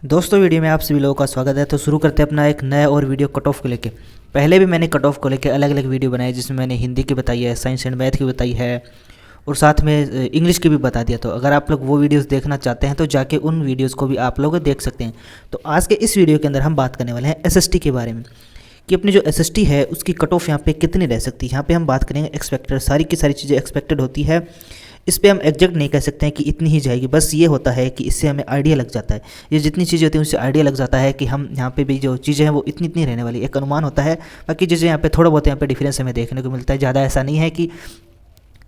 दोस्तों वीडियो में आप सभी लोगों का स्वागत है। तो शुरू करते हैं अपना एक नया और वीडियो कट ऑफ को लेके। पहले भी मैंने कट ऑफ को लेके अलग अलग वीडियो बनाए जिसमें मैंने हिंदी की बताई है, साइंस एंड मैथ की बताई है और साथ में इंग्लिश की भी बता दिया। तो अगर आप लोग वो वीडियोस देखना चाहते हैं तो जाके उन वीडियोस को भी आप लोग देख सकते हैं। तो आज के इस वीडियो के अंदर हम बात करने वाले हैं एसएसटी के बारे में कि अपनी जो एसएसटी है उसकी कट ऑफ यहाँ पे कितनी रह सकती है। यहाँ पे हम बात करेंगे एक्सपेक्टेड, सारी की सारी चीज़ें एक्सपेक्टेड होती है। इस पे हम एग्जैक्ट नहीं कह सकते हैं कि इतनी ही जाएगी, बस ये होता है कि इससे हमें आइडिया लग जाता है। ये जितनी चीज़ें होती हैं उससे आइडिया लग जाता है कि हम यहाँ पे भी जो चीज़ें हैं वो इतनी इतनी रहने वाली, एक अनुमान होता है। बाकी चीज़ें यहाँ पे थोड़ा बहुत यहाँ पे डिफरेंस हमें देखने को मिलता है। ज़्यादा ऐसा नहीं है कि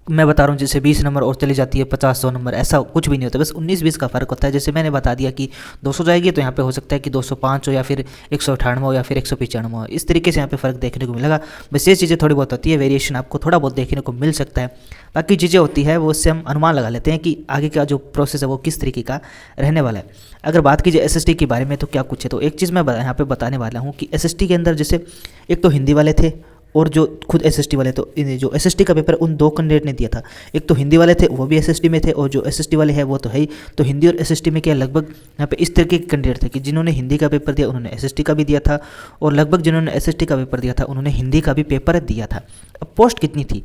मैं बता रहा हूँ जैसे 20 नंबर और चली जाती है 50-100 नंबर, ऐसा कुछ भी नहीं होता। बस 19-20 का फ़र्क होता है। जैसे मैंने बता दिया कि 200 जाएगी तो यहाँ पे हो सकता है कि 205 हो या फिर 198 हो या फिर 195 हो। इस तरीके से यहाँ पे फ़र्क देखने को मिलेगा। बस ये चीज़ें थोड़ी बहुत होती है, वेरिएशन आपको थोड़ा बहुत देखने को मिल सकता है। बाकी चीज़ें होती है वो उससे हम अनुमान लगा लेते हैं कि आगे का जो प्रोसेस है वो किस तरीके का रहने वाला है। अगर बात कीजिए एसएसटी के बारे में तो क्या कुछ है, तो एक चीज़ मैं यहाँ पे बताने वाला हूँ कि एसएसटी के अंदर जैसे एक तो हिंदी वाले थे और जो खुद एसएसटी वाले, तो जो एसएसटी का पेपर उन दो कैंडिडेट ने दिया था। एक तो हिंदी वाले थे वो भी एसएसटी में थे और जो एसएसटी वाले हैं वो तो है ही। तो हिंदी और एसएसटी में क्या लगभग यहाँ पे इस तरह के कैंडिडेट थे कि जिन्होंने हिंदी का पेपर दिया उन्होंने एसएसटी का भी दिया था और लगभग जिन्होंने एसएसटी का पेपर दिया था उन्होंने हिंदी का भी पेपर दिया था। अब पोस्ट कितनी थी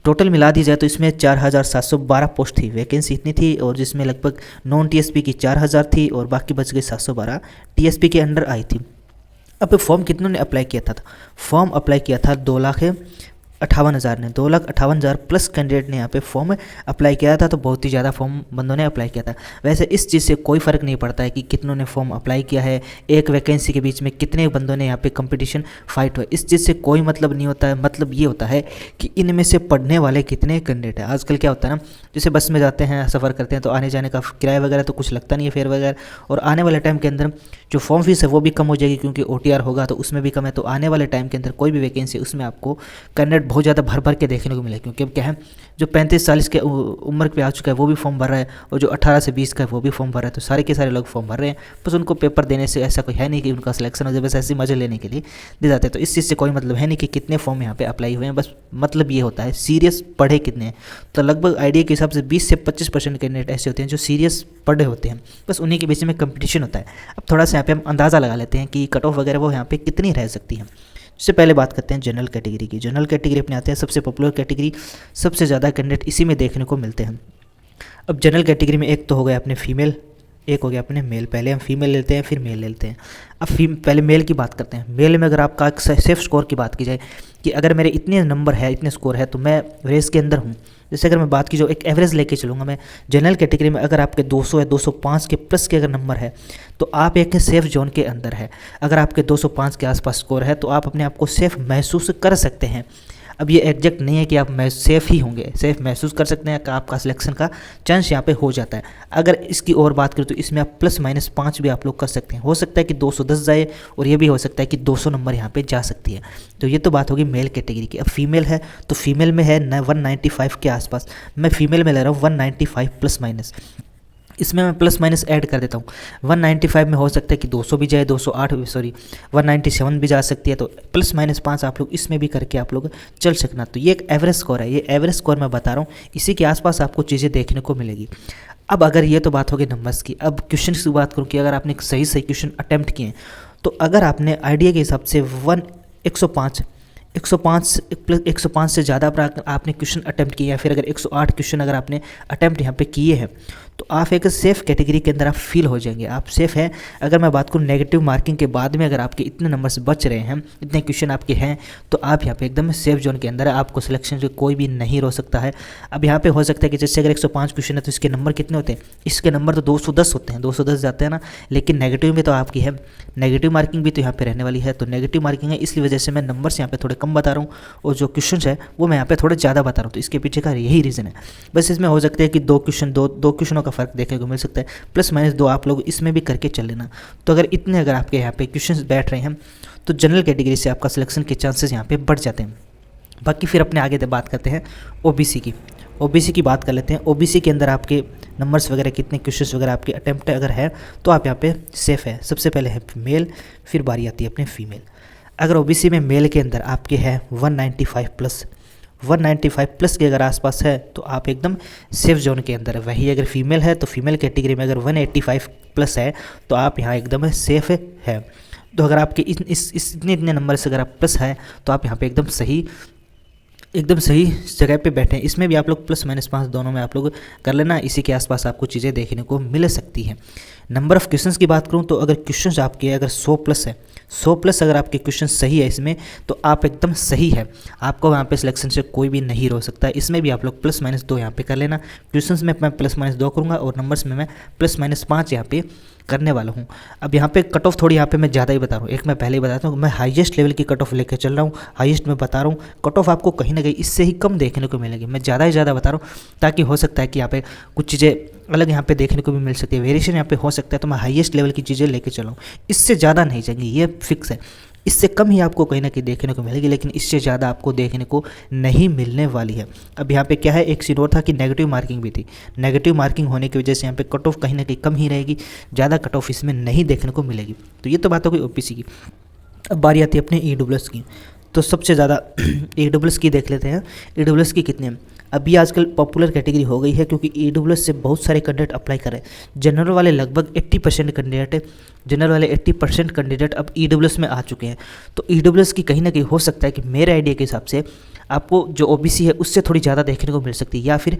टोटल मिला दी जाए तो इसमें 4712 पोस्ट थी, वैकेंसी इतनी थी। और जिसमें लगभग नॉन टीएसपी की 4000 थी और बाकी बच गई 712 टीएसपी के अंडर आई थी। अब फॉर्म कितनों ने अप्लाई किया था? फॉर्म अप्लाई किया था 2,58,000 ने, 2,58,000 प्लस कैंडिडेट ने यहाँ पे फॉर्म अप्लाई किया था। तो बहुत ही ज़्यादा फॉर्म बंदों ने अप्लाई किया था। वैसे इस चीज़ से कोई फ़र्क नहीं पड़ता है कि कितनों ने फॉर्म अप्लाई किया है, एक वैकेंसी के बीच में कितने बंदों ने यहाँ पे कंपटीशन फाइट हुआ, इस चीज़ से कोई मतलब नहीं होता है। मतलब ये होता है कि इनमें से पढ़ने वाले कितने कैंडिडेट हैं। आजकल क्या होता है ना, जैसे बस में जाते हैं, सफ़र करते हैं तो आने जाने का किराया वगैरह तो कुछ लगता नहीं है, फेयर वगैरह। और आने वाले टाइम के अंदर जो फॉर्म फीस है वो भी कम हो जाएगी क्योंकि ओटीआर होगा तो उसमें भी कम है। तो आने वाले टाइम के अंदर कोई भी वैकेंसी उसमें आपको कैंडिडेट बहुत ज़्यादा भर भर के देखने को मिले, क्योंकि अब क्या है जो 35-40 के उम्र पे आ चुका है वो भी फॉर्म भर रहा है और जो 18 से 20 का है वो भी फॉर्म भर रहा है। तो सारे के सारे लोग फॉर्म भर रहे हैं। बस उनको पेपर देने से ऐसा कोई है नहीं कि उनका सिलेक्शन हो जाए, बस ऐसे मजे लेने के लिए दे जाते हैं। तो इस चीज़ से कोई मतलब है नहीं कि कितने फॉर्म यहाँ पे अप्लाई हुए हैं। बस मतलब ये होता है सीरियस पढ़े कितने हैं। तो लगभग आइडिया के हिसाब से 20 से 25% कैंडिडेट ऐसे होते हैं जो सीरियस पढ़े होते हैं। बस उन्हीं के बीच में कंपटीशन होता है। अब थोड़ा सा यहाँ पे हम अंदाज़ा लगा लेते हैं कि कट ऑफ वगैरह वो यहाँ पे कितनी रह सकती है। इससे पहले बात करते हैं जनरल कैटेगरी की। जनरल कैटेगरी अपने आते हैं सबसे पॉपुलर कैटेगरी, सबसे ज़्यादा कैंडिडेट इसी में देखने को मिलते हैं। अब जनरल कैटेगरी में एक तो हो गया अपने फीमेल, एक हो गया अपने मेल। पहले हम फीमेल लेते हैं फिर मेल लेते हैं। अब पहले मेल की बात करते हैं। मेल में अगर आपका सेफ स्कोर की बात की जाए कि अगर मेरे इतने नंबर है, इतने स्कोर है तो मैं रेस के अंदर हूँ। जैसे अगर मैं बात की जो एक एवरेज लेके चलूँगा मैं जनरल कैटेगरी में, अगर आपके 200 है, 205 के प्लस के अगर नंबर है तो आप एक सेफ जोन के अंदर है। अगर आपके 205 के आसपास स्कोर है तो आप अपने आप को सेफ महसूस कर सकते हैं। अब ये एग्जैक्ट नहीं है कि आप सेफ़ ही होंगे, सेफ़ महसूस कर सकते हैं कि आपका सिलेक्शन का चांस यहाँ पे हो जाता है। अगर इसकी और बात करें तो इसमें आप +-5 भी आप लोग कर सकते हैं। हो सकता है कि 210 जाए और ये भी हो सकता है कि 200 नंबर यहाँ पे जा सकती है। तो ये तो बात होगी मेल कैटेगरी की। अब फीमेल है तो फीमेल में है 195 के आसपास। मैं फीमेल में ले रहा हूँ 195 +-। इसमें मैं +- ऐड कर देता हूँ। 195 में हो सकता है कि 200 भी जाए, 197 भी जा सकती है। तो +-5 आप लोग इसमें भी करके आप लोग चल सकना। तो ये एक एवरेज स्कोर है, ये एवरेज स्कोर मैं बता रहा हूँ, इसी के आसपास आपको चीज़ें देखने को मिलेगी। अब अगर ये तो बात होगी नंबर्स की। अब क्वेश्चन की बात करूँ कि अगर आपने सही क्वेश्चन अटैम्प्ट किए हैं तो अगर आपने आइडिया के हिसाब से 105 से ज़्यादा आपने क्वेश्चन अटैम्प्ट किए या फिर अगर 108 क्वेश्चन अगर आपने अटैम्प्ट यहाँ पे किए हैं तो आप एक सेफ़ कैटेगरी के अंदर आप फील हो जाएंगे, आप सेफ़ हैं। अगर मैं बात करूँ नेगेटिव मार्किंग के बाद में अगर आपके इतने नंबर्स बच रहे हैं, इतने क्वेश्चन आपके हैं, तो आप यहाँ पे एकदम सेफ जोन के अंदर है। आपको सिलेक्शन से कोई भी नहीं रोक सकता है। अब यहाँ पे हो सकता है कि जैसे अगर 105 क्वेश्चन है तो इसके नंबर कितने होते हैं? इसके नंबर तो 210 होते हैं, 210 जाते हैं ना। लेकिन नेगेटिव में तो आपकी है, नेगेटिव मार्किंग भी तो यहाँ पे रहने वाली है। तो नेगेटिव मार्किंग है, इसलिए वजह से मैं नंबर्स यहाँ पे थोड़े कम बता रहा हूँ और जो क्वेश्चन है वो मैं यहाँ पे थोड़े ज़्यादा बता रहा हूँ। तो इसके पीछे का यही रीज़न है। बस इसमें हो सकता है कि दो क्वेश्चनों का फ़र्क देखने को मिल सकता है, +-2 आप लोग इसमें भी करके चल लेना। तो अगर आपके यहाँ पे क्वेश्चंस बैठ रहे हैं तो जनरल कैटेगरी से आपका सिलेक्शन के चांसेस यहाँ पे बढ़ जाते हैं। बाकी फिर अपने आगे बात करते हैं ओबीसी की। ओबीसी की बात कर लेते हैं। ओबीसी के अंदर आपके नंबर्स वगैरह कितने क्वेश्चन वगैरह आपके अटैम्प्ट अगर है तो आप यहाँ पे सेफ़ है। सबसे पहले है मेल, फिर बारी आती है अपने फीमेल। अगर ओबीसी में मेल के अंदर आपके है 195 प्लस, 195 प्लस के अगर आसपास है तो आप एकदम सेफ जोन के अंदर है। वही अगर फीमेल है तो फीमेल कैटेगरी में अगर 185 प्लस है तो आप यहाँ एकदम सेफ है। तो अगर आपके इतने नंबर से अगर आप प्लस है तो आप यहाँ पे एकदम सही जगह पे बैठे हैं। इसमें भी आप लोग +-5 दोनों में आप लोग कर लेना, इसी के आसपास आपको चीज़ें देखने को मिल सकती हैं। नंबर ऑफ़ क्वेश्चंस की बात करूं तो अगर क्वेश्चंस आपके अगर 100 प्लस है, 100 प्लस अगर आपके क्वेश्चन सही है इसमें तो आप एकदम सही है, आपको वहाँ पे सिलेक्शन से कोई भी नहीं रोक सकता है। इसमें भी आप लोग +-2 यहाँ पे कर लेना। क्वेश्चंस में मैं +-2 करूँगा और नंबर्स में मैं +-5 यहाँ पे करने वाला हूँ। अब यहाँ पे कट ऑफ थोड़ी यहाँ पे मैं ज़्यादा ही बता रहा हूँ। एक मैं पहले ही बताता हूँ, मैं हाईएस्ट लेवल की कट ऑफ लेकर चल रहा हूँ, हाईएस्ट में बता रहा हूँ। कट ऑफ आपको कहीं ना कहीं इससे ही कम देखने को मिलेगी। मैं ज़्यादा ही ज़्यादा बता रहा हूँ ताकि हो सकता है कि यहाँ पे कुछ चीज़ें अलग यहाँ पे देखने को भी मिल सकती है, वेरिएशन यहाँ पे हो सकता है। तो मैं हाईएस्ट लेवल की चीज़ें लेकर चल रहा हूँ, इससे ज़्यादा नहीं चाहिए, ये फिक्स है। इससे कम ही आपको कहीं ना कहीं देखने को मिलेगी, लेकिन इससे ज़्यादा आपको देखने को नहीं मिलने वाली है। अब यहाँ पे क्या है, एक चीज़ और था कि नेगेटिव मार्किंग भी थी। नेगेटिव मार्किंग होने की वजह से यहाँ पे कट ऑफ कहीं ना कहीं कम ही रहेगी, ज़्यादा कट ऑफ इसमें नहीं देखने को मिलेगी। तो ये तो बात हो गई ओबीसी की। अब बारी आती है अपने ईडब्ल्यूएस की। तो सबसे ज़्यादा ईडब्ल्यूएस की देख लेते हैं। ईडब्ल्यूएस की कितने हैं? अभी आजकल पॉपुलर कैटेगरी हो गई है क्योंकि ईडब्ल्यूएस से बहुत सारे कैंडिडेट अप्लाई कर रहे हैं। जनरल वाले लगभग 80% कैंडिडेट है, जनरल वाले 80% कैंडिडेट अब ईडब्ल्यूएस में आ चुके हैं। तो ईडब्ल्यूएस की कहीं ना कहीं हो सकता है कि मेरे आइडिया के हिसाब से आपको जो ओबीसी है उससे थोड़ी ज़्यादा देखने को मिल सकती है, या फिर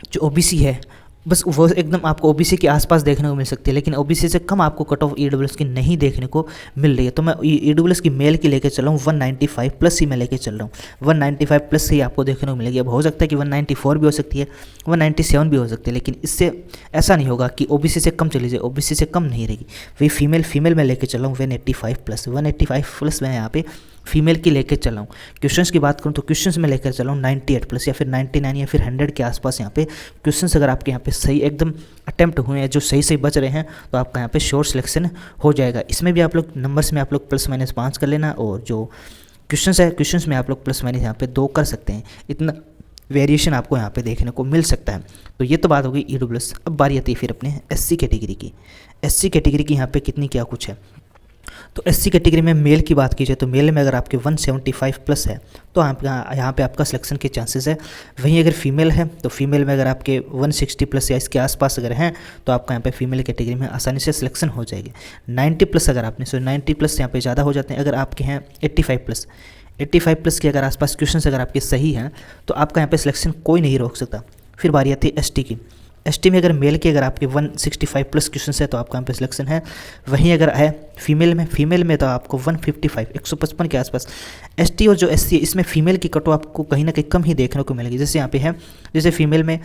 जो ओबीसी है बस वो एकदम आपको ओबीसी के आसपास देखने को मिल सकती है, लेकिन ओबीसी से कम आपको कट ऑफ ईडब्ल्यूएस की नहीं देखने को मिल रही है। तो मैं ईडब्ल्यूएस की मेल की लेकर चल रहा हूँ, 195 प्लस ही मैं लेकर चल रहा हूँ। 195 प्लस ही आपको देखने को मिलेगी। अब हो सकता है कि 194 भी हो सकती है, 197 भी हो सकती है, लेकिन इससे ऐसा नहीं होगा कि ओबीसी से कम चली जाए, ओबीसी से कम नहीं रहेगी। वही फीमेल में लेकर चल रहा हूँ 185 प्लस मैं यहाँ पे फीमेल की लेकर चल रहा हूँ। क्वेश्चंस की बात करूँ तो क्वेश्चंस में लेकर चल रहा हूँ 98 प्लस या फिर 99 या फिर 100 के आसपास। यहाँ पे क्वेश्चंस अगर आपके यहाँ पे सही एकदम अटेम्प्ट हुए हैं, जो सही बच रहे हैं, तो आपका यहाँ पे श्योर सिलेक्शन हो जाएगा। इसमें भी आप लोग नंबर्स में आप लोग +-5 कर लेना, और जो क्वेश्चंस है क्वेश्चंस में आप लोग +- यहाँ पे 2 कर सकते हैं। इतना वेरिएशन आपको यहाँ पे देखने को मिल सकता है। तो ये तो बात हो गई ईडब्ल्यूएस। अब बारी आती है फिर अपने एससी कैटेगरी की। एससी कैटेगरी की यहाँ पे कितनी क्या कुछ है। तो एससी कैटेगरी में मेल की बात की जाए तो मेल में अगर आपके 175 प्लस है तो यहाँ पे आपका सिलेक्शन के चांसेस है। वहीं अगर फीमेल है तो फीमेल में अगर आपके 160 प्लस या इसके आसपास अगर हैं तो आपका यहाँ पे फीमेल कैटेगरी में आसानी से सिलेक्शन हो जाएगी। 90 प्लस अगर आपने 90 प्लस यहाँ पे ज़्यादा हो जाते हैं। अगर आपके हैं 85 प्लस के अगर आसपास क्वेश्चन अगर आपके सही हैं तो आपका यहाँ पे सिलेक्शन कोई नहीं रोक सकता। फिर बारी आती है एसटी की। एसटी में अगर मेल के अगर आपके 165 प्लस क्वेश्चन है तो आपका यहाँ पे सिलेक्शन है। वहीं अगर है फीमेल में तो आपको 155 के आसपास। एसटी और जो एससी है इसमें फीमेल की कट ऑफ आपको कहीं ना कहीं कम ही देखने को मिलेगी। जैसे यहाँ पे है, जैसे फीमेल में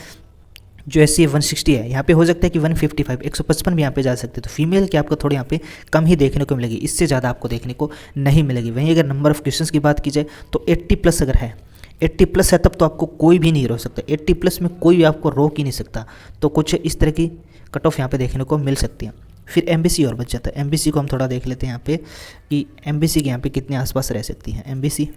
जो एससी है 160 है, यहाँ पे हो सकता है कि 155 भी यहाँ पे जा सकते हैं। तो फीमेल की आपको थोड़ी यहाँ पे कम ही देखने को मिलेगी, इससे ज़्यादा आपको देखने को नहीं मिलेगी। वहीं अगर नंबर ऑफ़ क्वेश्चंस की बात की जाए तो 80 प्लस अगर है, 80 प्लस है तब तो आपको कोई भी नहीं रोक सकता। 80 प्लस में कोई भी आपको रोक ही नहीं सकता। तो कुछ इस तरह की कट ऑफ यहाँ पे देखने को मिल सकती है। फिर एमबीसी और बच जाता है। एमबीसी को हम थोड़ा देख लेते हैं यहाँ पे कि एमबीसी के यहाँ पे कितने आसपास रह सकती है एमबीसी।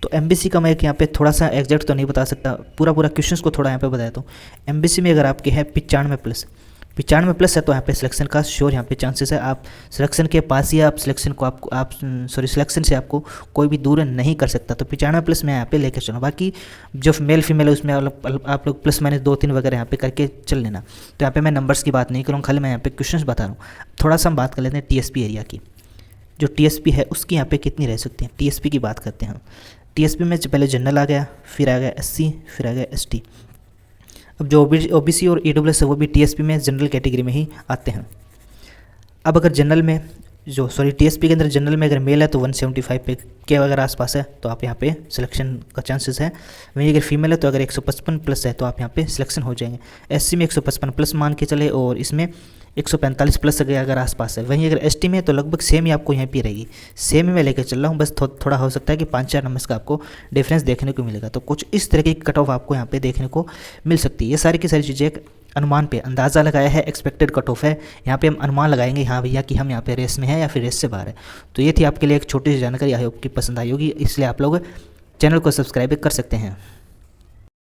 तो एमबीसी का मैं यहाँ पे थोड़ा सा एग्जैक्ट तो नहीं बता सकता, पूरा क्वेश्चंस को थोड़ा यहाँ पे बताता हूँ। एमबीसी में अगर आपके हैं 95 प्लस है तो यहाँ पे सिलेक्शन का श्योर यहाँ पे चांसेस है। आप सिलेक्शन के पास ही आप सिलेक्शन को सिलेक्शन से आपको कोई भी दूर नहीं कर सकता। तो 95 प्लस मैं यहाँ पे लेकर चलूँ। बाकी जो मेल फीमेल है उसमें आप लोग +-2-3 वगैरह यहाँ पे करके चल लेना। तो यहाँ पे मैं नंबर्स की बात नहीं करूँ, खाली मैं यहाँ पे क्वेश्चंस बता रहा हूँ। थोड़ा सा हम बात कर लेते हैं टीएसपी एरिया की। जो टीएसपी है उसकी यहाँ पे कितनी रह सकती है, टीएसपी की बात करते हैं हम। टीएसपी में पहले जनरल आ गया, फिर आ गया एससी, फिर आ गया एसटी। अब जो ओबीसी और ईडब्ल्यूएस है वो भी टीएसपी में जनरल कैटेगरी में ही आते हैं। अब अगर जनरल में टीएसपी के अंदर जनरल में अगर मेल है तो 175 पे के अगर आसपास है तो आप यहाँ पे सिलेक्शन का चांसेस है। वहीं अगर फीमेल है तो अगर 155 प्लस है तो आप यहाँ पे सिलेक्शन हो जाएंगे। एससी में 155 प्लस मान के चले, और इसमें 145 प्लस अगर आसपास है। वहीं अगर एसटी में तो लगभग सेम ही आपको यहाँ पे रहेगी। सेम ही मैं लेकर चल रहा हूँ, बस थोड़ा हो सकता है कि 5-4 नंबर्स का आपको डिफरेंस देखने को मिलेगा। तो कुछ इस तरह की कट ऑफ आपको यहाँ पे देखने को मिल सकती है। ये सारी की सारी चीज़ें एक अनुमान पे अंदाज़ा लगाया है, एक्सपेक्टेड कट ऑफ है। यहाँ पे हम अनुमान लगाएंगे हाँ भैया कि हम यहाँ पे रेस में हैं या फिर रेस से बाहर है। तो ये थी आपके लिए एक छोटी सी जानकारी, आई होप कि पसंद आई होगी। इसलिए आप लोग चैनल को सब्सक्राइब कर सकते हैं।